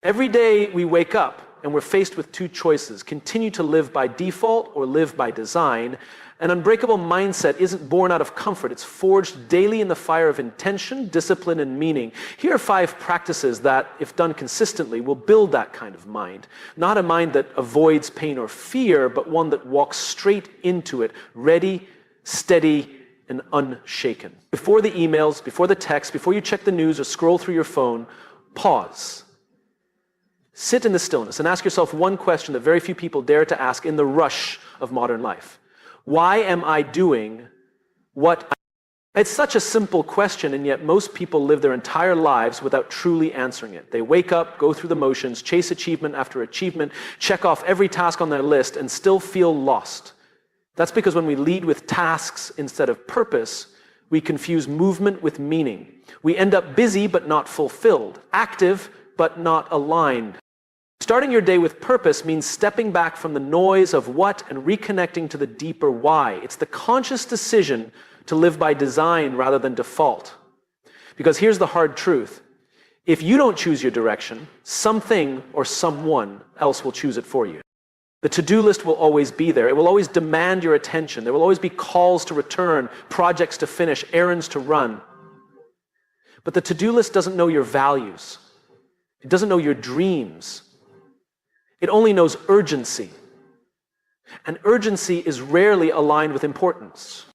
Every day we wake up and we're faced with two choices: continue to live by default or live by design. An unbreakable mindset isn't born out of comfort. It's forged daily in the fire of intention, discipline, and meaning. Here are 5 practices that, if done consistently, will build that kind of mind. Not a mind that avoids pain or fear, but one that walks straight into it, ready, steady, and unshaken. Before the emails, before the texts, before you check the news or scroll through your phone, pause. Sit in the stillness and ask yourself one question that very few people dare to ask in the rush of modern life. Why am I doing what I... It's such a simple question, and yet most people live their entire lives without truly answering it. They wake up, go through the motions, chase achievement after achievement, check off every task on their list, and still feel lost. That's because when we lead with tasks instead of purpose, we confuse movement with meaning. We end up busy but not fulfilled, active but not aligned. Starting your day with purpose means stepping back from the noise of what and reconnecting to the deeper why. It's the conscious decision to live by design rather than default. Because here's the hard truth. If you don't choose your direction, something or someone else will choose it for you. The to-do list will always be there. It will always demand your attention. There will always be calls to return, projects to finish, errands to run. But the to-do list doesn't know your values. It doesn't know your dreams. It only knows urgency. And urgency is rarely aligned with importance.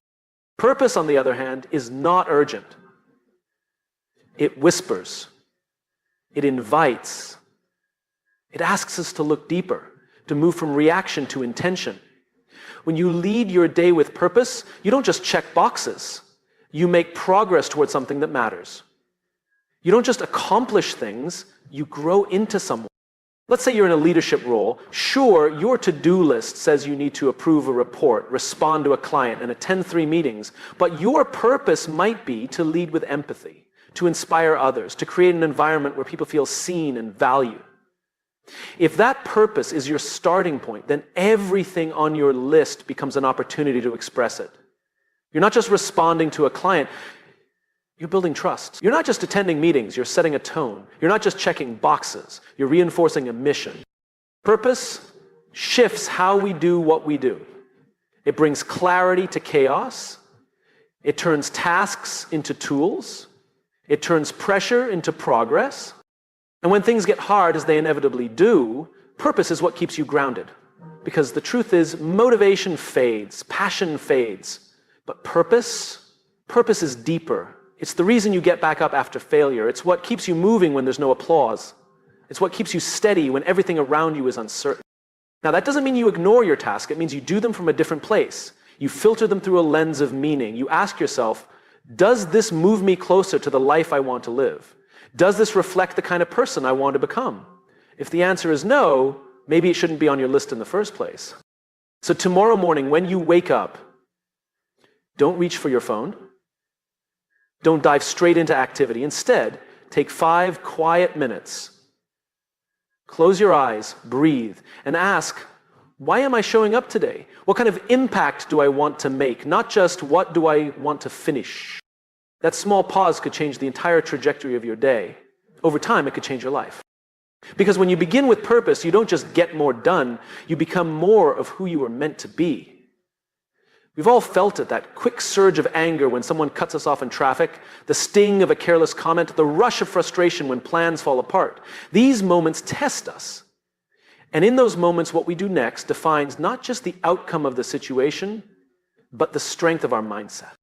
Purpose, on the other hand, is not urgent. It whispers. It invites. It asks us to look deeper, to move from reaction to intention. When you lead your day with purpose, you don't just check boxes. You make progress towards something that matters. You don't just accomplish things, you grow into someone. Let's say you're in a leadership role. Sure, your to-do list says you need to approve a report, respond to a client, and attend 3 meetings, but your purpose might be to lead with empathy, to inspire others, to create an environment where people feel seen and valued. If that purpose is your starting point, then everything on your list becomes an opportunity to express it. You're not just responding to a client, you're building trust. You're not just attending meetings, you're setting a tone. You're not just checking boxes, you're reinforcing a mission. Purpose shifts how we do what we do. It brings clarity to chaos. It turns tasks into tools. It turns pressure into progress. And when things get hard, as they inevitably do, purpose is what keeps you grounded. Because the truth is, motivation fades, passion fades, but purpose is deeper. It's the reason you get back up after failure. It's what keeps you moving when there's no applause. It's what keeps you steady when everything around you is uncertain. Now, that doesn't mean you ignore your task. It means you do them from a different place. You filter them through a lens of meaning. You ask yourself, does this move me closer to the life I want to live? Does this reflect the kind of person I want to become? If the answer is no, maybe it shouldn't be on your list in the first place. So tomorrow morning, when you wake up, don't reach for your phone. Don't dive straight into activity. Instead, take 5 quiet minutes. Close your eyes, breathe, and ask, why am I showing up today? What kind of impact do I want to make? Not just what do I want to finish. That small pause could change the entire trajectory of your day. Over time, it could change your life. Because when you begin with purpose, you don't just get more done, you become more of who you were meant to be. We've all felt it, that quick surge of anger when someone cuts us off in traffic, the sting of a careless comment, the rush of frustration when plans fall apart. These moments test us. And in those moments, what we do next defines not just the outcome of the situation, but the strength of our mindset.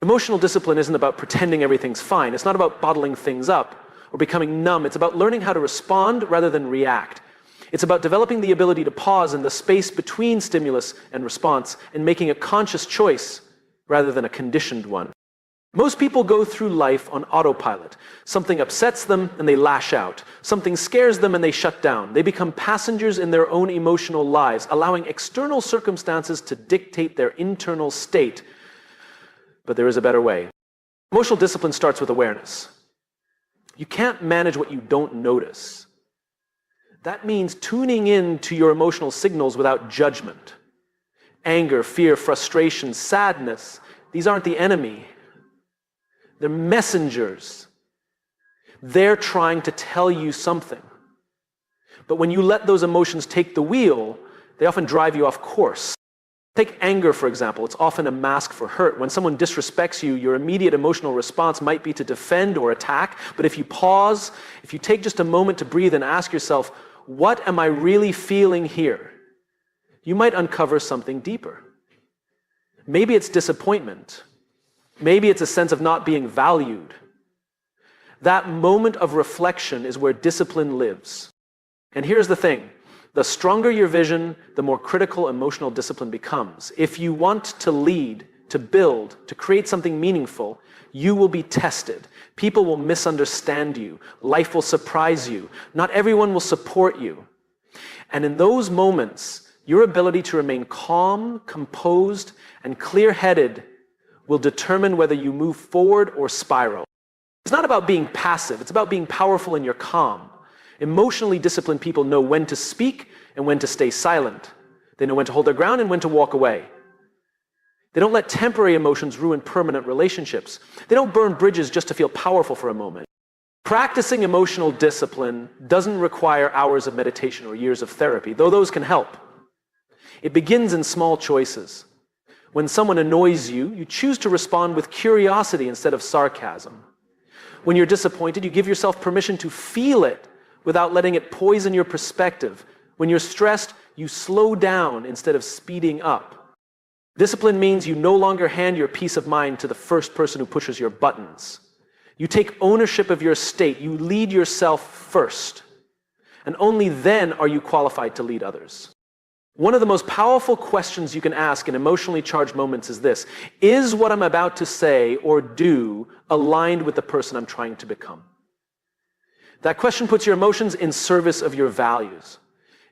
Emotional discipline isn't about pretending everything's fine. It's not about bottling things up or becoming numb. It's about learning how to respond rather than react. It's about developing the ability to pause in the space between stimulus and response and making a conscious choice rather than a conditioned one. Most people go through life on autopilot. Something upsets them and they lash out. Something scares them and they shut down. They become passengers in their own emotional lives, allowing external circumstances to dictate their internal state. But there is a better way. Emotional discipline starts with awareness. You can't manage what you don't notice. That means tuning in to your emotional signals without judgment. Anger, fear, frustration, sadness, these aren't the enemy. They're messengers. They're trying to tell you something. But when you let those emotions take the wheel, they often drive you off course. Take anger, for example. It's often a mask for hurt. When someone disrespects you, your immediate emotional response might be to defend or attack. But if you pause, if you take just a moment to breathe and ask yourself, what am I really feeling here? You might uncover something deeper. Maybe it's disappointment. Maybe it's a sense of not being valued. That moment of reflection is where discipline lives. And here's the thing. The stronger your vision, the more critical emotional discipline becomes. If you want to lead, to build, to create something meaningful, you will be tested. People will misunderstand you. Life will surprise you. Not everyone will support you. And in those moments, your ability to remain calm, composed, and clear-headed will determine whether you move forward or spiral. It's not about being passive. It's about being powerful in your calm. Emotionally disciplined people know when to speak and when to stay silent. They know when to hold their ground and when to walk away. They don't let temporary emotions ruin permanent relationships. They don't burn bridges just to feel powerful for a moment. Practicing emotional discipline doesn't require hours of meditation or years of therapy, though those can help. It begins in small choices. When someone annoys you, you choose to respond with curiosity instead of sarcasm. When you're disappointed, you give yourself permission to feel it without letting it poison your perspective. When you're stressed, you slow down instead of speeding up. Discipline means you no longer hand your peace of mind to the first person who pushes your buttons. You take ownership of your state. You lead yourself first. And only then are you qualified to lead others. One of the most powerful questions you can ask in emotionally charged moments is this: is what I'm about to say or do aligned with the person I'm trying to become? That question puts your emotions in service of your values.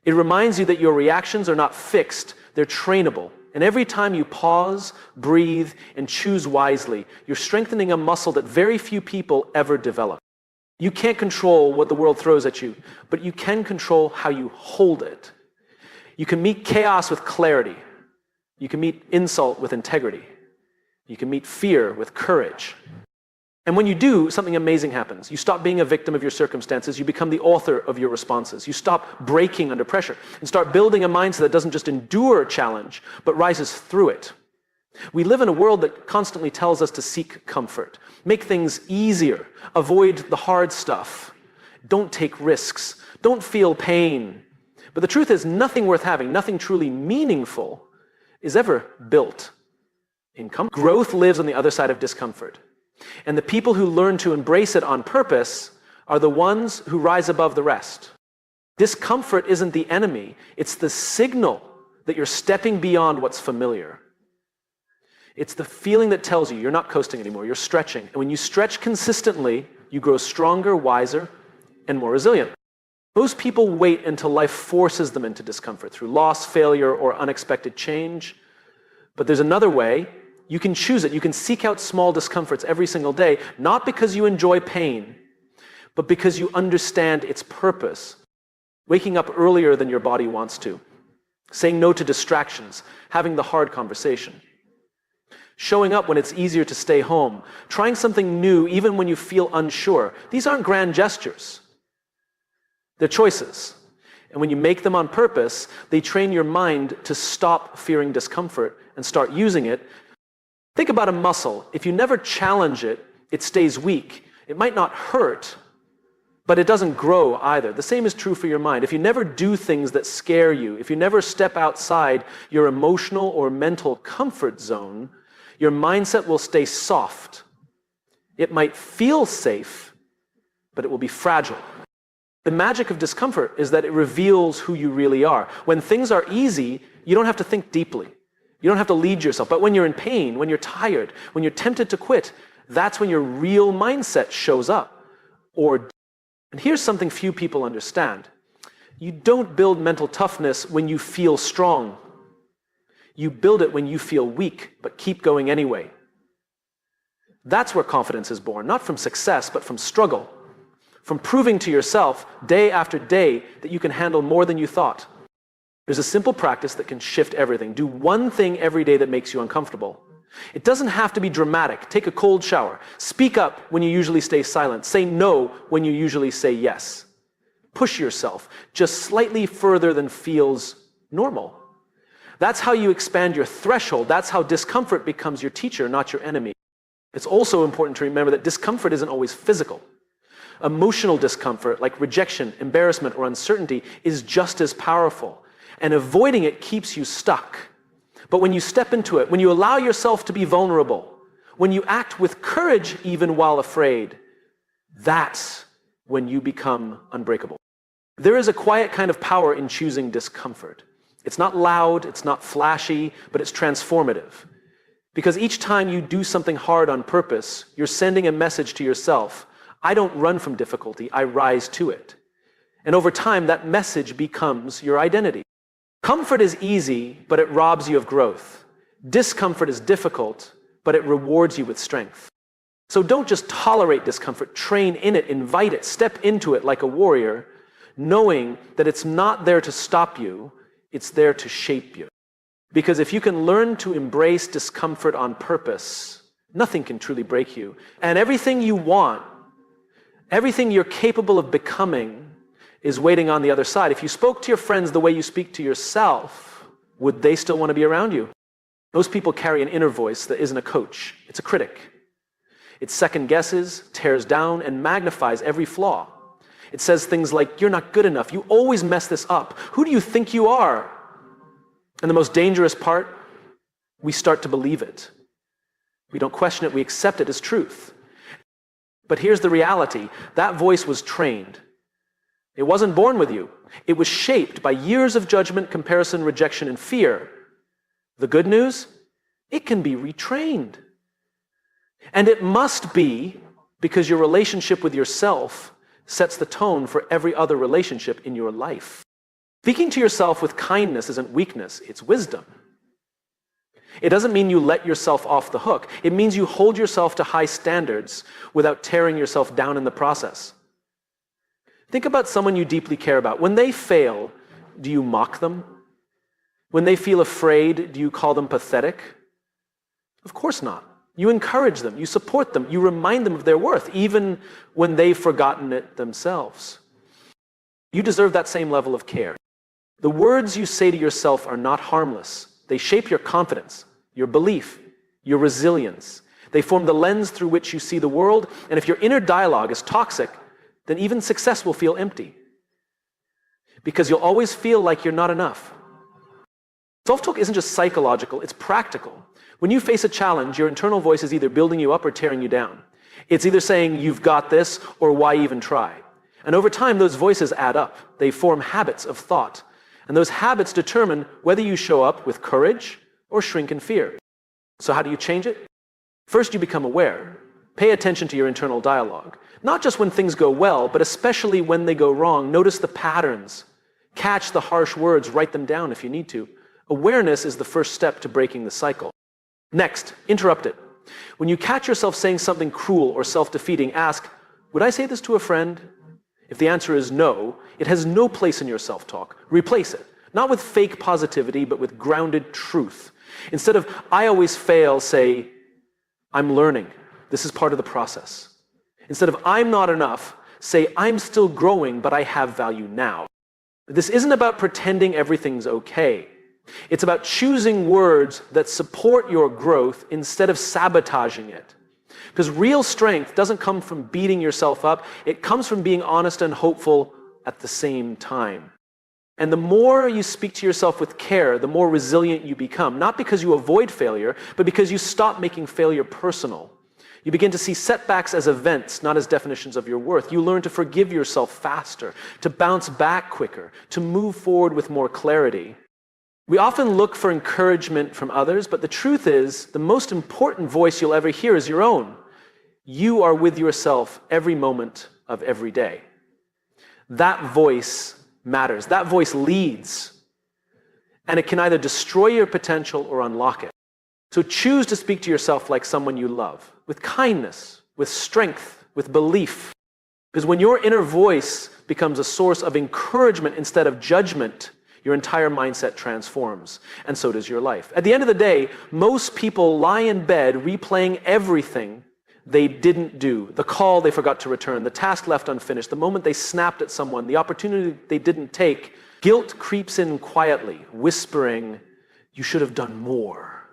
It reminds you that your reactions are not fixed, they're trainable. And every time you pause, breathe, and choose wisely, you're strengthening a muscle that very few people ever develop. You can't control what the world throws at you, but you can control how you hold it. You can meet chaos with clarity. You can meet insult with integrity. You can meet fear with courage. And when you do, something amazing happens. You stop being a victim of your circumstances. You become the author of your responses. You stop breaking under pressure and start building a mindset that doesn't just endure a challenge, but rises through it. We live in a world that constantly tells us to seek comfort, make things easier, avoid the hard stuff, don't take risks, don't feel pain. But the truth is, nothing worth having, nothing truly meaningful is ever built in comfort. Growth lives on the other side of discomfort. And the people who learn to embrace it on purpose are the ones who rise above the rest. Discomfort isn't the enemy, it's the signal that you're stepping beyond what's familiar. It's the feeling that tells you you're not coasting anymore, you're stretching. And when you stretch consistently, you grow stronger, wiser, and more resilient. Most people wait until life forces them into discomfort through loss, failure, or unexpected change. But there's another way. You can choose it. You can seek out small discomforts every single day, not because you enjoy pain, but because you understand its purpose. Waking up earlier than your body wants to, saying no to distractions, having the hard conversation, showing up when it's easier to stay home, trying something new even when you feel unsure. These aren't grand gestures. They're choices. And when you make them on purpose, they train your mind to stop fearing discomfort and start using it. Think about a muscle. If you never challenge it, it stays weak. It might not hurt, but it doesn't grow either. The same is true for your mind. If you never do things that scare you, if you never step outside your emotional or mental comfort zone, your mindset will stay soft. It might feel safe, but it will be fragile. The magic of discomfort is that it reveals who you really are. When things are easy, you don't have to think deeply. You don't have to lead yourself. But when you're in pain, when you're tired, when you're tempted to quit, that's when your real mindset shows up. And here's something few people understand. You don't build mental toughness when you feel strong. You build it when you feel weak, but keep going anyway. That's where confidence is born, not from success, but from struggle. From proving to yourself day after day that you can handle more than you thought. There's a simple practice that can shift everything. Do one thing every day that makes you uncomfortable. It doesn't have to be dramatic. Take a cold shower. Speak up when you usually stay silent. Say no when you usually say yes. Push yourself just slightly further than feels normal. That's how you expand your threshold. That's how discomfort becomes your teacher, not your enemy. It's also important to remember that discomfort isn't always physical. Emotional discomfort, like rejection, embarrassment, or uncertainty, is just as powerful. And avoiding it keeps you stuck. But when you step into it, when you allow yourself to be vulnerable, when you act with courage even while afraid, that's when you become unbreakable. There is a quiet kind of power in choosing discomfort. It's not loud, it's not flashy, but it's transformative. Because each time you do something hard on purpose, you're sending a message to yourself. I don't run from difficulty, I rise to it. And over time, that message becomes your identity. Comfort is easy, but it robs you of growth. Discomfort is difficult, but it rewards you with strength. So don't just tolerate discomfort, train in it, invite it, step into it like a warrior, knowing that it's not there to stop you, it's there to shape you. Because if you can learn to embrace discomfort on purpose, nothing can truly break you. And everything you want, everything you're capable of becoming, is waiting on the other side. If you spoke to your friends the way you speak to yourself, would they still want to be around you? Most people carry an inner voice that isn't a coach. It's a critic. It second guesses, tears down, and magnifies every flaw. It says things like, you're not good enough. You always mess this up. Who do you think you are? And the most dangerous part, we start to believe it. We don't question it, we accept it as truth. But here's the reality. That voice was trained. It wasn't born with you. It was shaped by years of judgment, comparison, rejection, and fear. The good news? It can be retrained. And it must be because your relationship with yourself sets the tone for every other relationship in your life. Speaking to yourself with kindness isn't weakness, it's wisdom. It doesn't mean you let yourself off the hook. It means you hold yourself to high standards without tearing yourself down in the process. Think about someone you deeply care about. When they fail, do you mock them? When they feel afraid, do you call them pathetic? Of course not. You encourage them, you support them, you remind them of their worth, even when they've forgotten it themselves. You deserve that same level of care. The words you say to yourself are not harmless. They shape your confidence, your belief, your resilience. They form the lens through which you see the world, and if your inner dialogue is toxic, then even success will feel empty. Because you'll always feel like you're not enough. Self-talk isn't just psychological, it's practical. When you face a challenge, your internal voice is either building you up or tearing you down. It's either saying, you've got this, or why even try? And over time, those voices add up. They form habits of thought. And those habits determine whether you show up with courage or shrink in fear. So how do you change it? First, you become aware. Pay attention to your internal dialogue. Not just when things go well, but especially when they go wrong. Notice the patterns. Catch the harsh words, write them down if you need to. Awareness is the first step to breaking the cycle. Next, interrupt it. When you catch yourself saying something cruel or self-defeating, ask, would I say this to a friend? If the answer is no, it has no place in your self-talk. Replace it. Not with fake positivity, but with grounded truth. Instead of, I always fail, say, I'm learning. This is part of the process. Instead of, I'm not enough, say, I'm still growing, but I have value now. This isn't about pretending everything's okay. It's about choosing words that support your growth instead of sabotaging it. Because real strength doesn't come from beating yourself up. It comes from being honest and hopeful at the same time. And the more you speak to yourself with care, the more resilient you become. Not because you avoid failure, but because you stop making failure personal. You begin to see setbacks as events, not as definitions of your worth. You learn to forgive yourself faster, to bounce back quicker, to move forward with more clarity. We often look for encouragement from others, but the truth is, the most important voice you'll ever hear is your own. You are with yourself every moment of every day. That voice matters. That voice leads. And it can either destroy your potential or unlock it. So choose to speak to yourself like someone you love, with kindness, with strength, with belief. Because when your inner voice becomes a source of encouragement instead of judgment, your entire mindset transforms, and so does your life. At the end of the day, most people lie in bed replaying everything they didn't do, the call they forgot to return, the task left unfinished, the moment they snapped at someone, the opportunity they didn't take, guilt creeps in quietly, whispering, "You should have done more."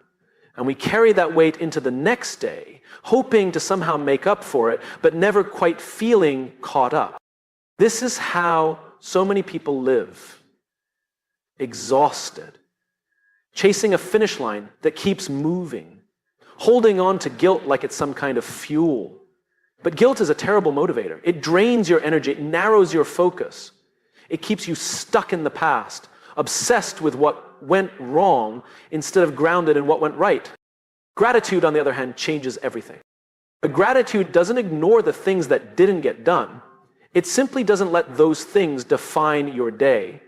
And we carry that weight into the next day, hoping to somehow make up for it, but never quite feeling caught up. This is how so many people live. Exhausted, chasing a finish line that keeps moving, holding on to guilt like it's some kind of fuel. But guilt is a terrible motivator. It drains your energy, it narrows your focus. It keeps you stuck in the past, obsessed with what went wrong instead of grounded in what went right. Gratitude, on the other hand, changes everything. But gratitude doesn't ignore the things that didn't get done. It simply doesn't let those things define your day.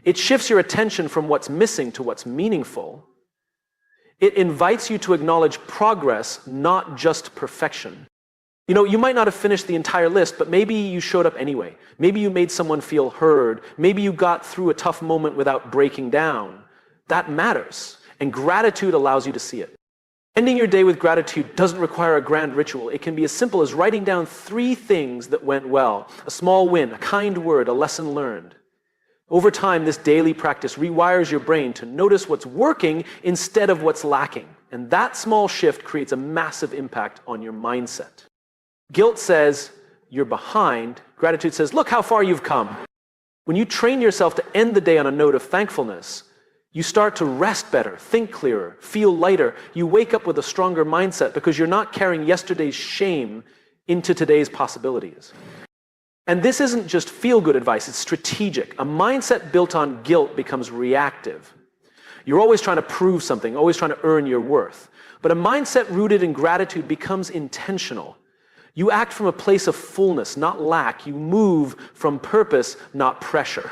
It shifts your attention from what's missing to what's meaningful. It invites you to acknowledge progress, not just perfection. You know, you might not have finished the entire list, but maybe you showed up anyway. Maybe you made someone feel heard. Maybe you got through a tough moment without breaking down. That matters, and gratitude allows you to see it. Ending your day with gratitude doesn't require a grand ritual. It can be as simple as writing down 3 things that went well: a small win, a kind word, a lesson learned. Over time, this daily practice rewires your brain to notice what's working instead of what's lacking. And that small shift creates a massive impact on your mindset. Guilt says, "You're behind." Gratitude says, "Look how far you've come." When you train yourself to end the day on a note of thankfulness, you start to rest better, think clearer, feel lighter. You wake up with a stronger mindset because you're not carrying yesterday's shame into today's possibilities. And this isn't just feel-good advice, it's strategic. A mindset built on guilt becomes reactive. You're always trying to prove something, always trying to earn your worth. But a mindset rooted in gratitude becomes intentional. You act from a place of fullness, not lack. You move from purpose, not pressure.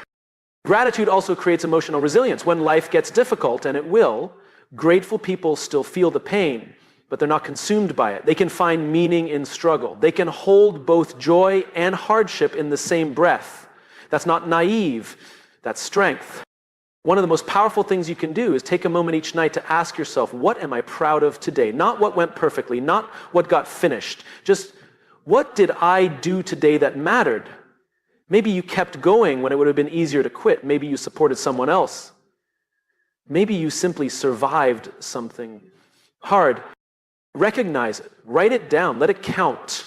Gratitude also creates emotional resilience. When life gets difficult, and it will, grateful people still feel the pain, but they're not consumed by it. They can find meaning in struggle. They can hold both joy and hardship in the same breath. That's not naive, that's strength. One of the most powerful things you can do is take a moment each night to ask yourself, what am I proud of today? Not what went perfectly, not what got finished. Just, what did I do today that mattered? Maybe you kept going when it would have been easier to quit. Maybe you supported someone else. Maybe you simply survived something hard. Recognize it. Write it down. Let it count.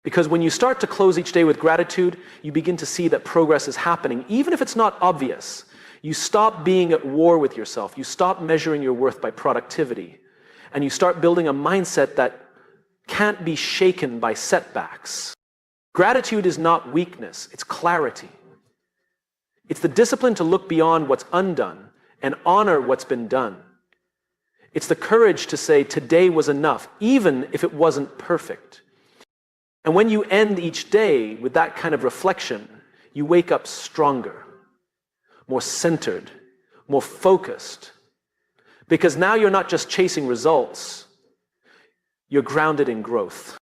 Because when you start to close each day with gratitude, you begin to see that progress is happening, even if it's not obvious. You stop being at war with yourself. You stop measuring your worth by productivity. And you start building a mindset that can't be shaken by setbacks. Gratitude is not weakness, it's clarity. It's the discipline to look beyond what's undone and honor what's been done. It's the courage to say today was enough, even if it wasn't perfect. And when you end each day with that kind of reflection, you wake up stronger, more centered, more focused. Because now you're not just chasing results, you're grounded in growth.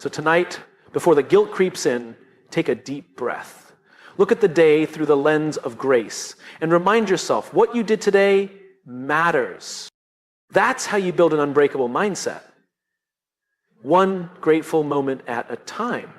So tonight, before the guilt creeps in, take a deep breath. Look at the day through the lens of grace and remind yourself what you did today matters. That's how you build an unbreakable mindset. One grateful moment at a time.